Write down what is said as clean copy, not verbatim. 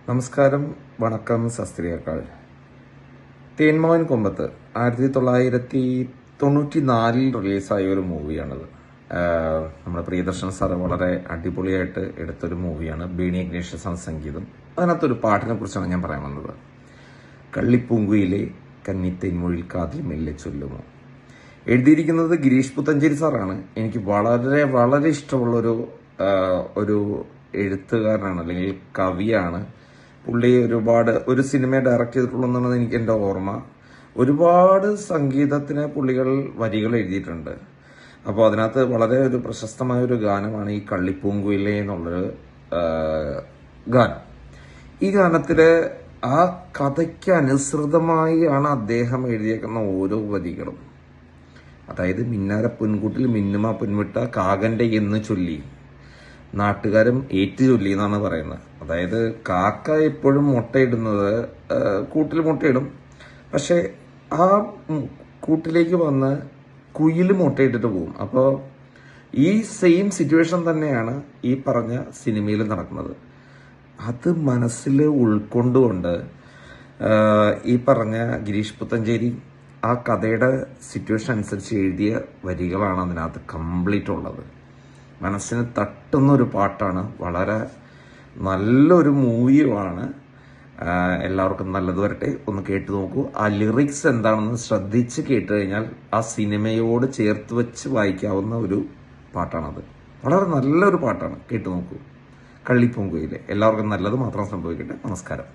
നമസ്കാരം, വണക്കം, ശസ്ത്രീയക്കാൾ. തേന്മാവിൻ കൊമ്പത്ത് 1994 റിലീസായ ഒരു മൂവിയാണത്. നമ്മുടെ പ്രിയദർശൻ സാറ് വളരെ അടിപൊളിയായിട്ട് എടുത്തൊരു മൂവിയാണ്. ബേണി ഇഗ്നേഷ്യസാണ് സംഗീതം. അതിനകത്തൊരു പാട്ടിനെ കുറിച്ചാണ് ഞാൻ പറയാൻ വന്നത്. കള്ളിപ്പൂങ്കുയിലെ കന്നിത്തേൻമൊഴിൽ കാതിൽ മെല്ലെ ചൊല്ലുമോ. എഴുതിയിരിക്കുന്നത് ഗിരീഷ് പുത്തഞ്ചേരി സാറാണ്. എനിക്ക് വളരെ വളരെ ഇഷ്ടമുള്ളൊരു ഒരു എഴുത്തുകാരനാണ്, അല്ലെങ്കിൽ കവിയാണ്. പുള്ളി ഒരു സിനിമ ഡയറക്റ്റ് ചെയ്തിട്ടുള്ളതെന്നാണ് എനിക്ക് എൻ്റെ ഓർമ്മ. ഒരുപാട് സംഗീതത്തിന് പുള്ളികൾ വരികൾ എഴുതിയിട്ടുണ്ട്. അപ്പോൾ അതിനകത്ത് വളരെ ഒരു പ്രശസ്തമായ ഒരു ഗാനമാണ് ഈ കള്ളിപ്പൂങ്കുയിലെ എന്നുള്ളൊരു ഗാനം. ഈ ഗാനത്തില് ആ കഥയ്ക്ക് അനുസൃതമായി ആണ് അദ്ദേഹം എഴുതിയേക്കുന്ന ഓരോ വരികളും. അതായത് മിന്നാര പൊൻകൂട്ടിൽ മിന്നുമ പൊൻവിട്ട കാകന്റെ എന്ന് ചൊല്ലി നാട്ടുകാരും ഏറ്റു ചൊല്ലി എന്നാണ് പറയുന്നത്. അതായത് കാക്ക എപ്പോഴും മുട്ടയിടുന്നത് കൂട്ടിൽ മുട്ടയിടും, പക്ഷെ ആ കൂട്ടിലേക്ക് വന്ന് കുയിൽ മുട്ടയിട്ടിട്ട് പോകും. അപ്പോൾ ഈ സെയിം സിറ്റുവേഷൻ തന്നെയാണ് ഈ പറഞ്ഞ സിനിമയിൽ നടക്കുന്നത്. അത് മനസ്സിൽ ഉൾക്കൊണ്ടുകൊണ്ട് ഈ പറഞ്ഞ ഗിരീഷ് പുത്തഞ്ചേരി ആ കഥയുടെ സിറ്റുവേഷൻ അനുസരിച്ച് എഴുതിയ വരികളാണ് അതിനകത്ത് കംപ്ലീറ്റ് ഉള്ളത്. മനസ്സിന് തട്ടുന്നൊരു പാട്ടാണ്, വളരെ നല്ലൊരു മൂവിയുമാണ്. എല്ലാവർക്കും നല്ലത് വരട്ടെ. ഒന്ന് കേട്ടു നോക്കൂ. ആ ലിറിക്സ് എന്താണെന്ന് ശ്രദ്ധിച്ച് കേട്ട് കഴിഞ്ഞാൽ ആ സിനിമയോട് ചേർത്ത് വെച്ച് വായിക്കാവുന്ന ഒരു പാട്ടാണത്. വളരെ നല്ലൊരു പാട്ടാണ്, കേട്ടു നോക്കൂ. കള്ളിപ്പൂങ്കുയിലെ. എല്ലാവർക്കും നല്ലത് മാത്രം സംഭവിക്കട്ടെ. നമസ്കാരം.